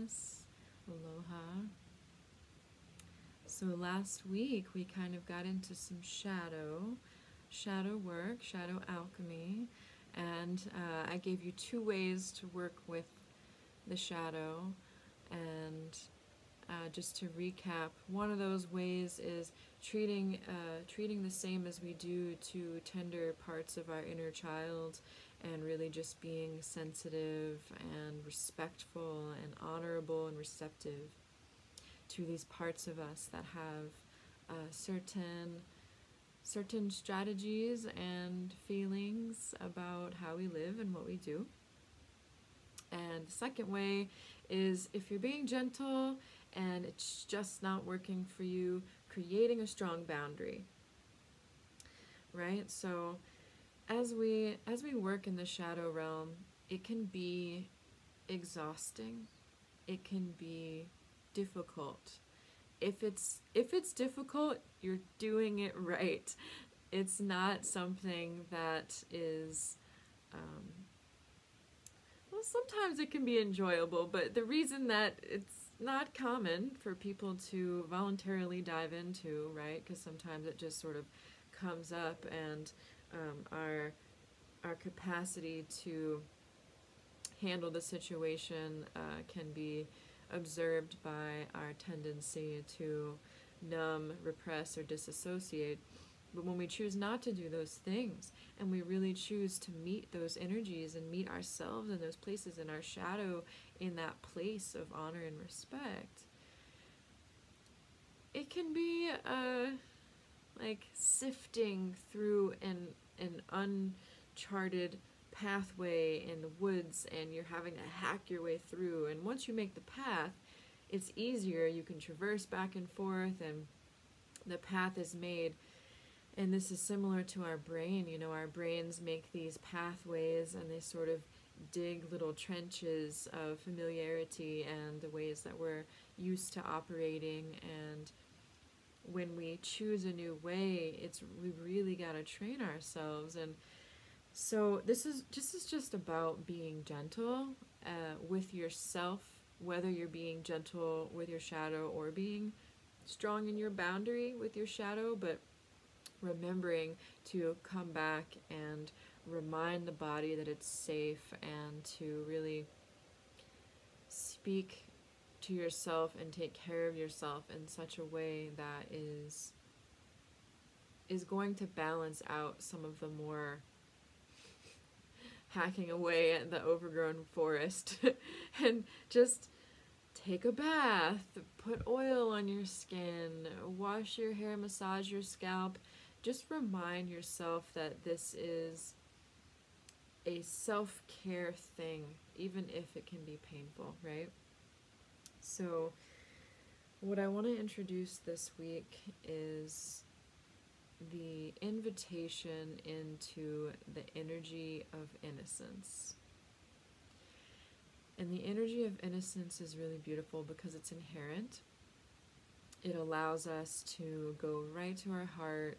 Buenas. Aloha. So last week we kind of got into some shadow work, shadow alchemy, and I gave you two ways to work with the shadow. And just to recap, one of those ways is treating the same as we do to tender parts of our inner child, and really just being sensitive and respectful and honorable and receptive to these parts of us that have certain strategies and feelings about how we live and what we do. And the second way is, if you're being gentle and it's just not working for you, creating a strong boundary. Right? So as we work in the shadow realm, it can be exhausting. It can be difficult. If it's difficult, you're doing it right. It's not something that is well, sometimes it can be enjoyable, but the reason that it's not common for people to voluntarily dive into, right? Because sometimes it just sort of comes up, and our capacity to handle the situation can be observed by our tendency to numb, repress, or disassociate. But when we choose not to do those things, and we really choose to meet those energies and meet ourselves in those places, in our shadow, in that place of honor and respect, it can be like sifting through an uncharted pathway in the woods, and you're having to hack your way through. And once you make the path, it's easier. You can traverse back and forth, and the path is made. And this is similar to our brain. You know, our brains make these pathways, and they sort of dig little trenches of familiarity and the ways that we're used to operating. And when we choose a new way, we really got to train ourselves. And so this is just about being gentle with yourself, whether you're being gentle with your shadow or being strong in your boundary with your shadow, but remembering to come back and remind the body that it's safe, and to really speak to yourself and take care of yourself in such a way that is going to balance out some of the more hacking away at the overgrown forest. And just take a bath, put oil on your skin, wash your hair, massage your scalp. Just remind yourself that this is a self-care thing, even if it can be painful, right? So what I want to introduce this week is the invitation into the energy of innocence. And the energy of innocence is really beautiful because it's inherent. It allows us to go right to our heart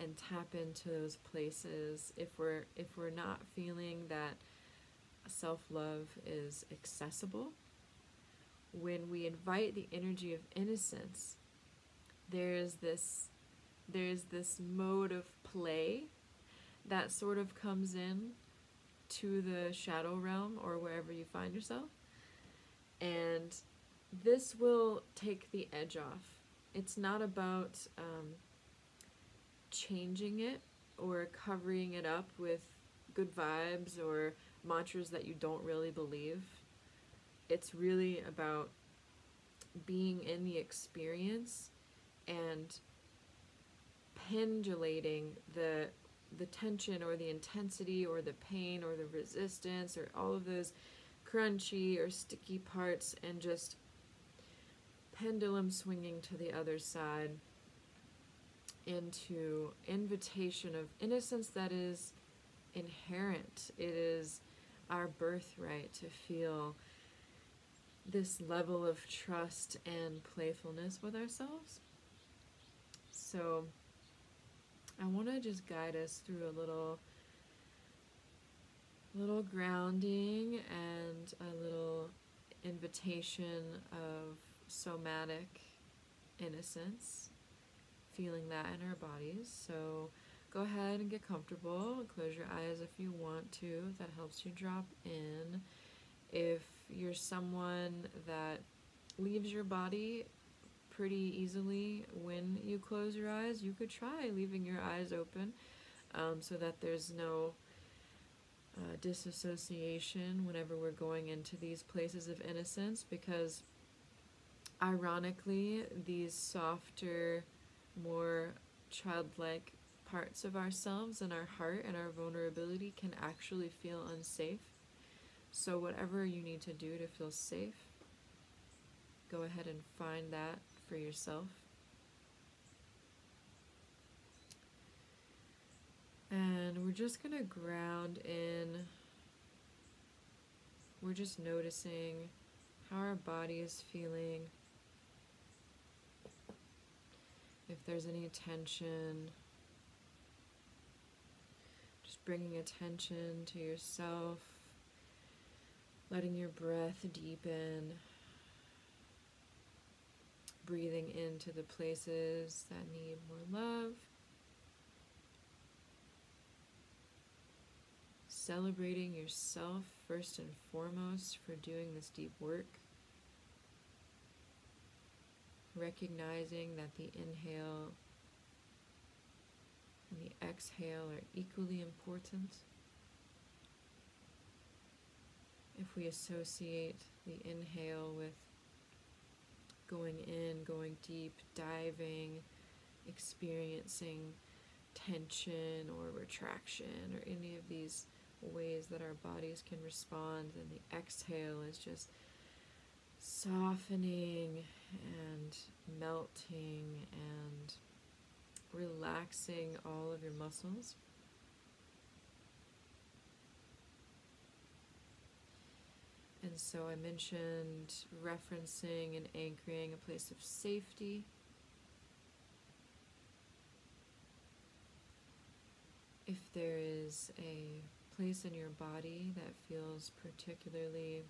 and tap into those places if we're not feeling that self-love is accessible. When we invite the energy of innocence, there's this mode of play that sort of comes in to the shadow realm, or wherever you find yourself, and this will take the edge off. It's not about changing it or covering it up with good vibes or mantras that you don't really believe. It's really about being in the experience and pendulating the tension or the intensity or the pain or the resistance or all of those crunchy or sticky parts, and just pendulum swinging to the other side into invitation of innocence that is inherent. It is our birthright to feel this level of trust and playfulness with ourselves. So I want to just guide us through a little grounding and a little invitation of somatic innocence, feeling that in our bodies. So go ahead and get comfortable. Close your eyes if you want to. That helps you drop in. If you're someone that leaves your body pretty easily when you close your eyes, you could try leaving your eyes open, so that there's no disassociation whenever we're going into these places of innocence, because ironically, these softer, more childlike parts of ourselves and our heart and our vulnerability can actually feel unsafe. So whatever you need to do to feel safe, go ahead and find that for yourself. And we're just going to ground in. We're just noticing how our body is feeling. If there's any tension, just bringing attention to yourself, letting your breath deepen, breathing into the places that need more love, celebrating yourself first and foremost for doing this deep work, recognizing that the inhale and the exhale are equally important. If we associate the inhale with going in, going deep, diving, experiencing tension or retraction or any of these ways that our bodies can respond, and the exhale is just softening and melting and relaxing all of your muscles. And so I mentioned referencing and anchoring a place of safety. If there is a place in your body that feels particularly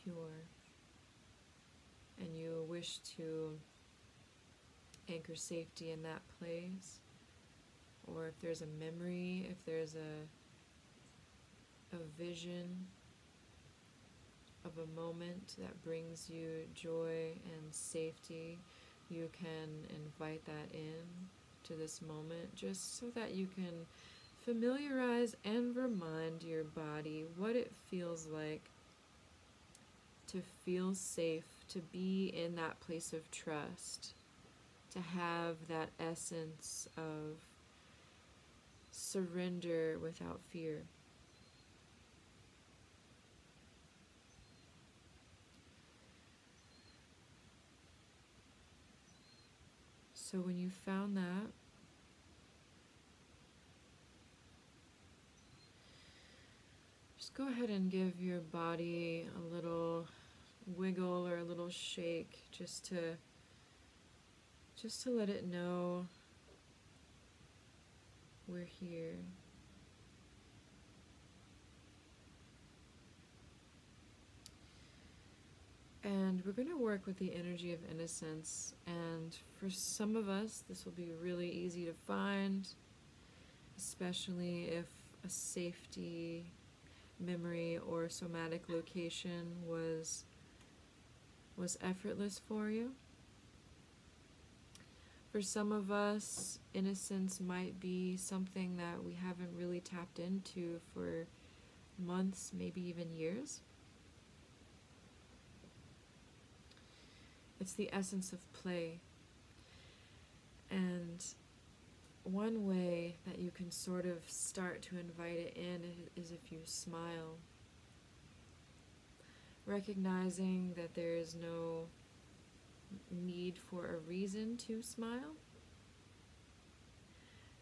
pure and you wish to anchor safety in that place, or if there's a memory, if there's a vision of a moment that brings you joy and safety, you can invite that in to this moment, just so that you can familiarize and remind your body what it feels like to feel safe, to be in that place of trust, to have that essence of surrender without fear. So when you found that, just go ahead and give your body a little wiggle or a little shake, just to let it know we're here. And we're going to work with the energy of innocence, and for some of us this will be really easy to find, especially if a safety memory or somatic location was effortless for you. For some of us, innocence might be something that we haven't really tapped into for months, maybe even years. It's the essence of play. And one way that you can sort of start to invite it in is if you smile. Recognizing that there is no need for a reason to smile,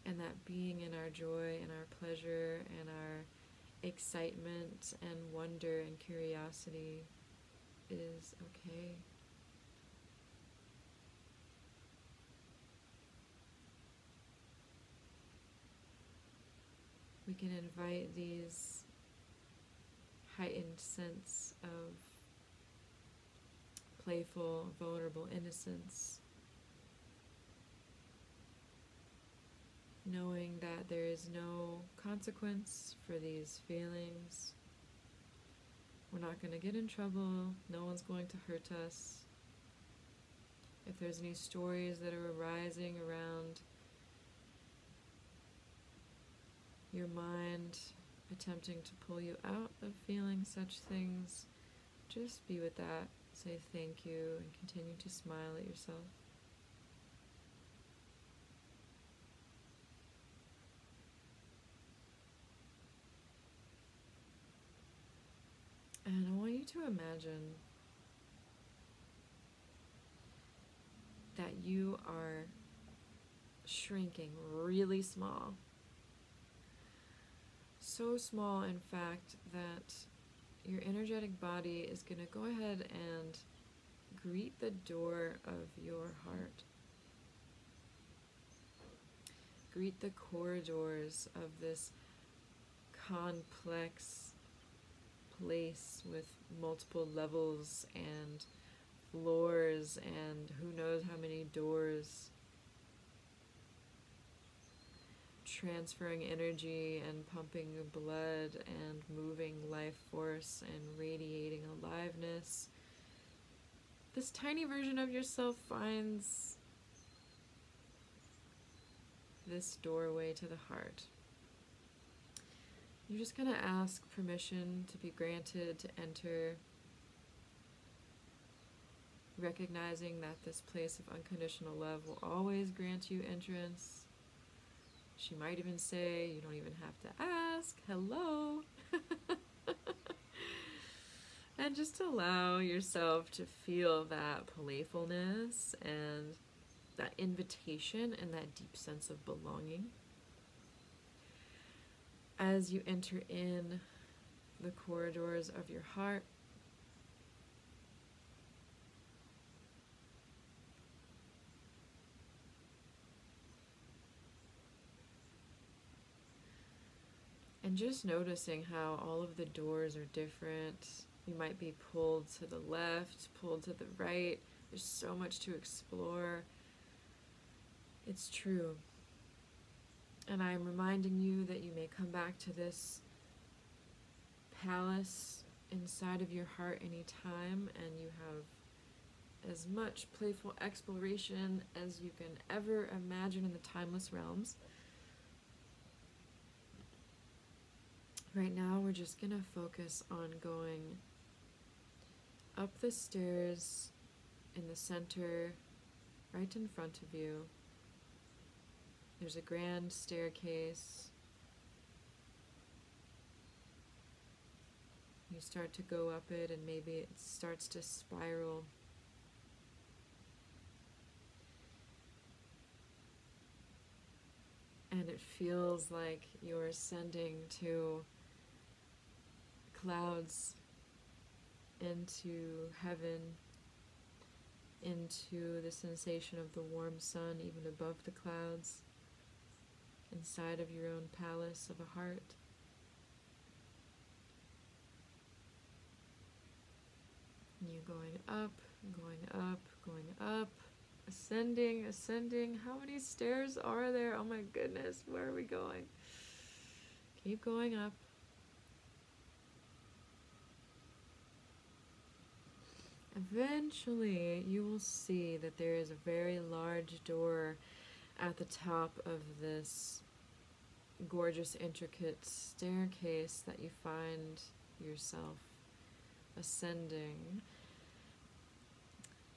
and that being in our joy and our pleasure and our excitement and wonder and curiosity is okay. We can invite these heightened sense of playful, vulnerable innocence, knowing that there is no consequence for these feelings. We're not going to get in trouble, no one's going to hurt us. If there's any stories that are arising around your mind attempting to pull you out of feeling such things, just be with that, say thank you, and continue to smile at yourself. And I want you to imagine that you are shrinking really small. So small, in fact, that your energetic body is going to go ahead and greet the door of your heart. Greet the corridors of this complex place with multiple levels and floors and who knows how many doors, transferring energy and pumping blood and moving life force and radiating aliveness. This tiny version of yourself finds this doorway to the heart. You're just going to ask permission to be granted to enter, recognizing that this place of unconditional love will always grant you entrance. She might even say, you don't even have to ask, hello. And just allow yourself to feel that playfulness and that invitation and that deep sense of belonging. As you enter in the corridors of your heart, and just noticing how all of the doors are different. You might be pulled to the left, pulled to the right. There's so much to explore. It's true. And I'm reminding you that you may come back to this palace inside of your heart anytime, and you have as much playful exploration as you can ever imagine in the timeless realms. Right now, we're just going to focus on going up the stairs in the center, right in front of you. There's a grand staircase. You start to go up it, and maybe it starts to spiral. And it feels like you're ascending to clouds, into heaven, into the sensation of the warm sun even above the clouds, inside of your own palace of a heart. And you're going up, going up, going up, ascending, ascending. How many stairs are there? Oh my goodness, where are we going? Keep going up. Eventually, you will see that there is a very large door at the top of this gorgeous, intricate staircase that you find yourself ascending.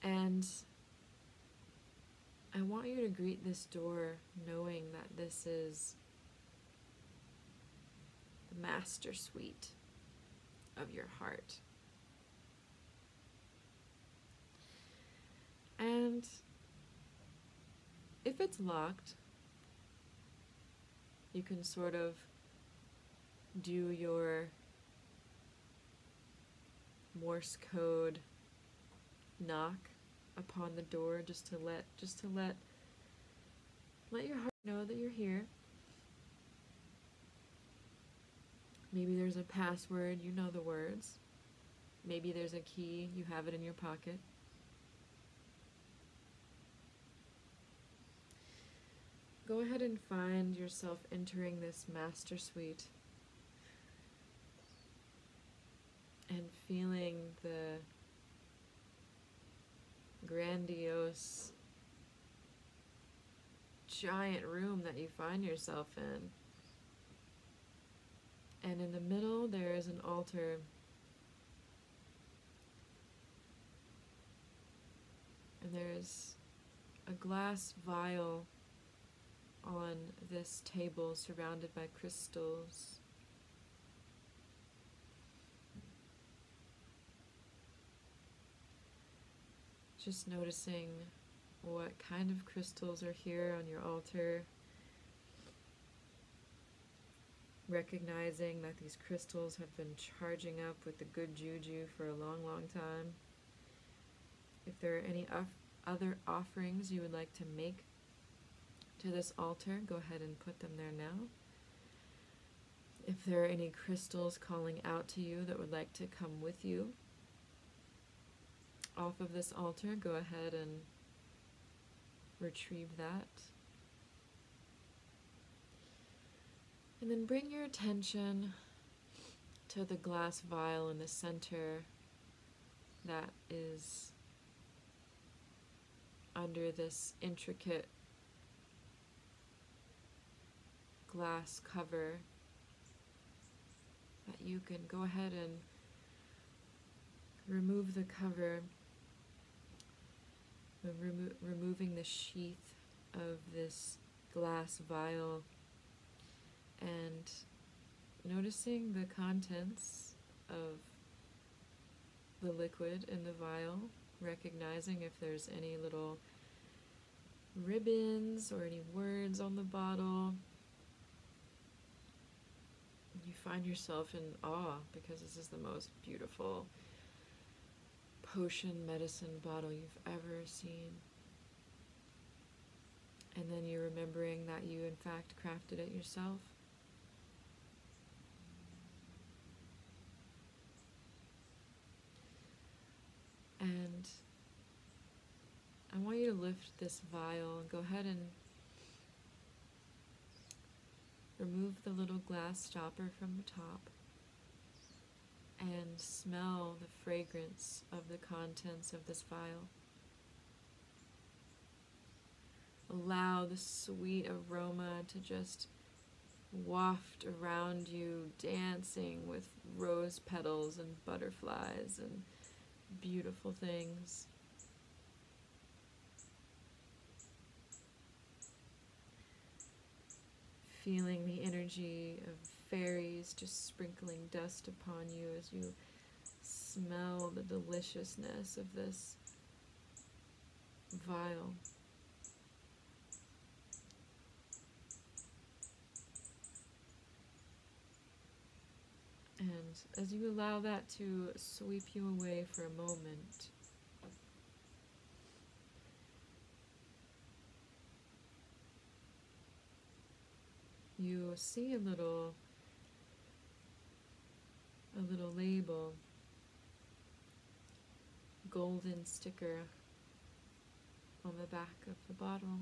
And I want you to greet this door knowing that this is the master suite of your heart. And if it's locked, you can sort of do your Morse code knock upon the door just to let your heart know that you're here. Maybe there's a password, you know the words. Maybe there's a key, you have it in your pocket. Go ahead and find yourself entering this master suite and feeling the grandiose, giant room that you find yourself in. And in the middle, there is an altar. And there's a glass vial on this table surrounded by crystals. Just noticing what kind of crystals are here on your altar. Recognizing that these crystals have been charging up with the good juju for a long, long time. If there are any other offerings you would like to make to this altar, go ahead and put them there now. If there are any crystals calling out to you that would like to come with you off of this altar, go ahead and retrieve that. And then bring your attention to the glass vial in the center that is under this intricate glass cover that you can go ahead and remove the cover, removing the sheath of this glass vial and noticing the contents of the liquid in the vial, recognizing if there's any little ribbons or any words on the bottle. You find yourself in awe because this is the most beautiful potion medicine bottle you've ever seen. And then you're remembering that you in fact crafted it yourself. And I want you to lift this vial and go ahead and remove the little glass stopper from the top and smell the fragrance of the contents of this vial. Allow the sweet aroma to just waft around you, dancing with rose petals and butterflies and beautiful things. Feeling the energy of fairies just sprinkling dust upon you as you smell the deliciousness of this vial. And as you allow that to sweep you away for a moment, you see a little label, golden sticker on the back of the bottle,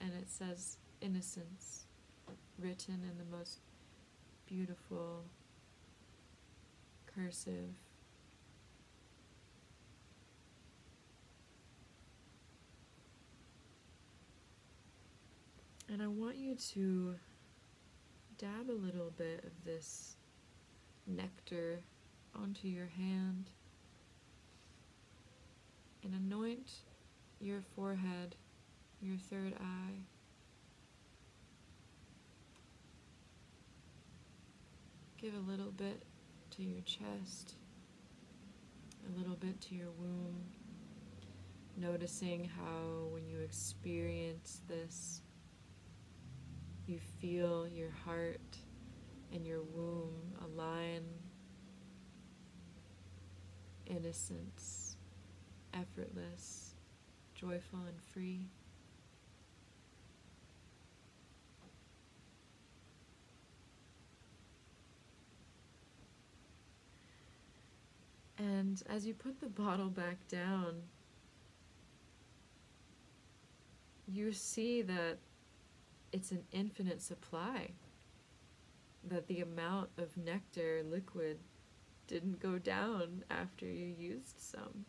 and it says Innocence, written in the most beautiful cursive. And I want you to dab a little bit of this nectar onto your hand and anoint your forehead, your third eye. Give a little bit to your chest, a little bit to your womb, noticing how when you experience this, you feel your heart and your womb align. Innocence, effortless, joyful and free. And as you put the bottle back down, you see that it's an infinite supply, that the amount of nectar liquid didn't go down after you used some.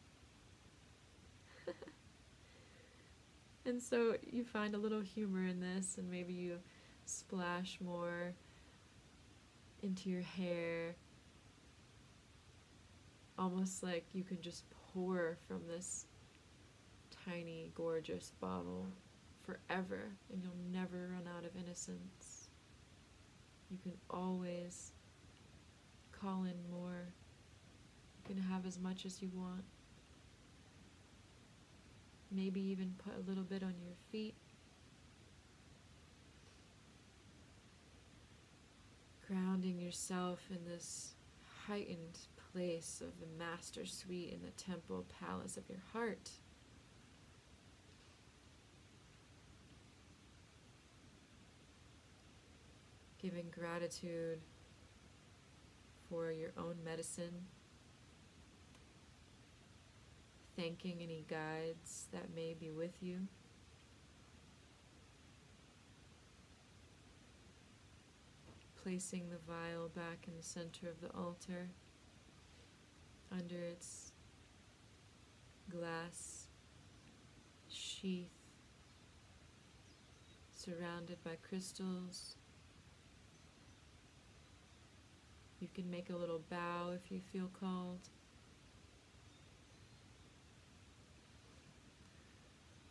And so you find a little humor in this, and maybe you splash more into your hair, almost like you can just pour from this tiny, gorgeous bottle forever, and you'll never run out of innocence. You can always call in more. You can have as much as you want. Maybe even put a little bit on your feet. Grounding yourself in this heightened place of the master suite in the temple palace of your heart. Giving gratitude for your own medicine. Thanking any guides that may be with you. Placing the vial back in the center of the altar, under its glass sheath, surrounded by crystals. You can make a little bow if you feel called.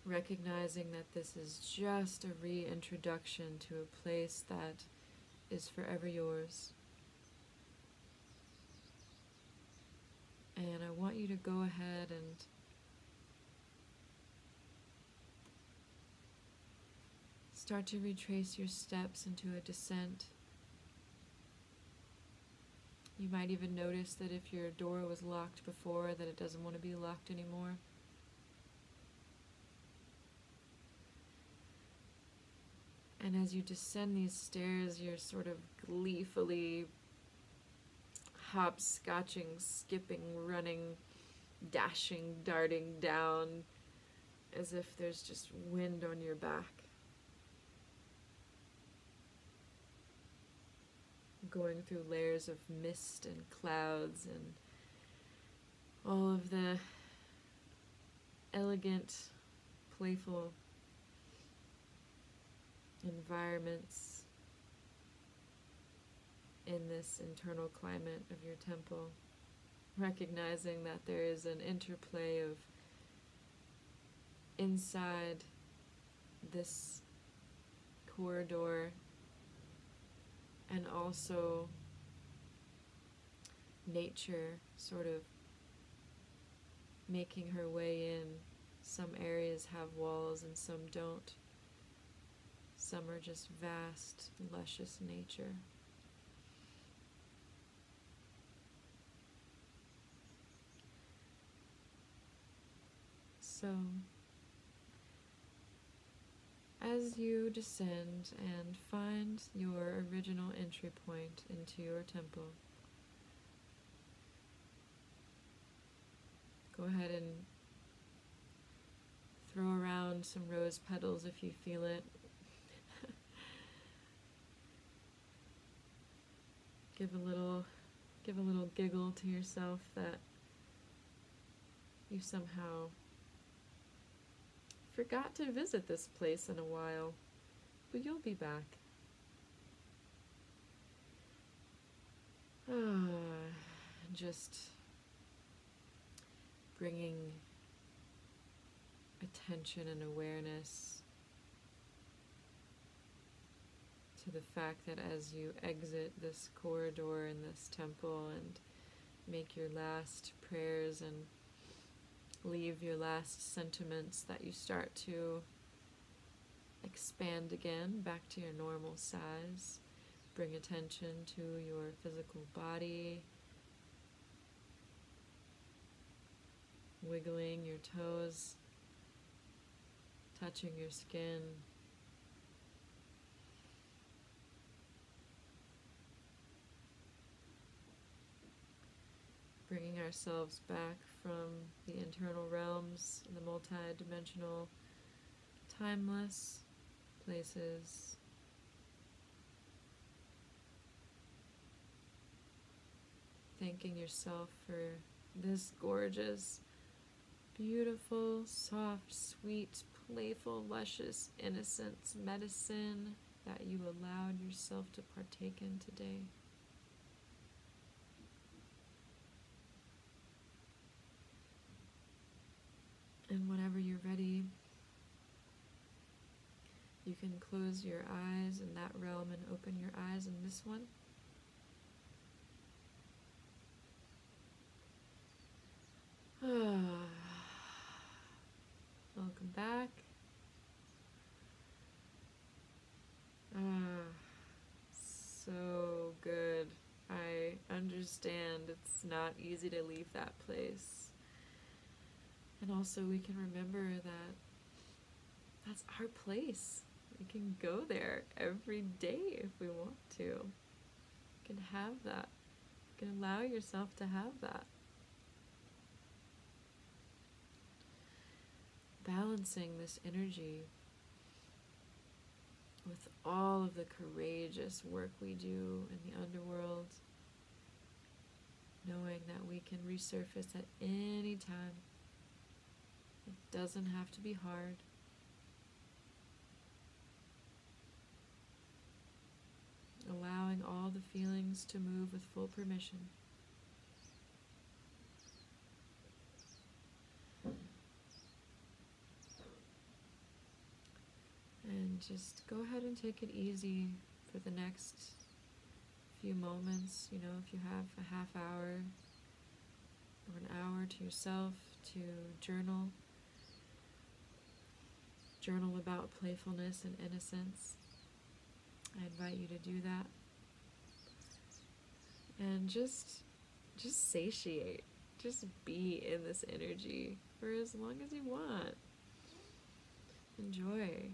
Recognizing that this is just a reintroduction to a place that is forever yours. And I want you to go ahead and start to retrace your steps into a descent. You might even notice that if your door was locked before, that it doesn't want to be locked anymore. And as you descend these stairs, you're sort of gleefully hopscotching, skipping, running, dashing, darting down, as if there's just wind on your back. Going through layers of mist and clouds and all of the elegant, playful environments in this internal climate of your temple, recognizing that there is an interplay of inside this corridor and also nature sort of making her way in. Some areas have walls and some don't. Some are just vast, luscious nature. So, as you descend and find your original entry point into your temple, go ahead and throw around some rose petals if you feel it. Give a little giggle to yourself that you somehow forgot to visit this place in a while, but you'll be back. Just bringing attention and awareness to the fact that as you exit this corridor in this temple and make your last prayers and leave your last sentiments, that you start to expand again back to your normal size. Bring attention to your physical body, wiggling your toes, touching your skin. bringing ourselves back from the internal realms and the multi-dimensional, timeless places. Thanking yourself for this gorgeous, beautiful, soft, sweet, playful, luscious innocence medicine that you allowed yourself to partake in today. And whenever you're ready, you can close your eyes in that realm and open your eyes in this one. Welcome back. So good. I understand it's not easy to leave that place. And also we can remember that that's our place. We can go there every day if we want to. You can have that. You can allow yourself to have that. Balancing this energy with all of the courageous work we do in the underworld, knowing that we can resurface at any time. It doesn't have to be hard. Allowing all the feelings to move with full permission. And just go ahead and take it easy for the next few moments. You know, if you have a half hour or an hour to yourself to journal about playfulness and innocence, I invite you to do that. And just satiate. Just be in this energy for as long as you want. Enjoy.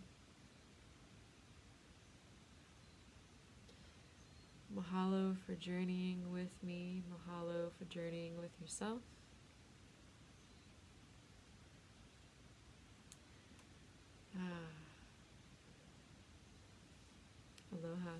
Mahalo for journeying with me. Mahalo for journeying with yourself. Aloha.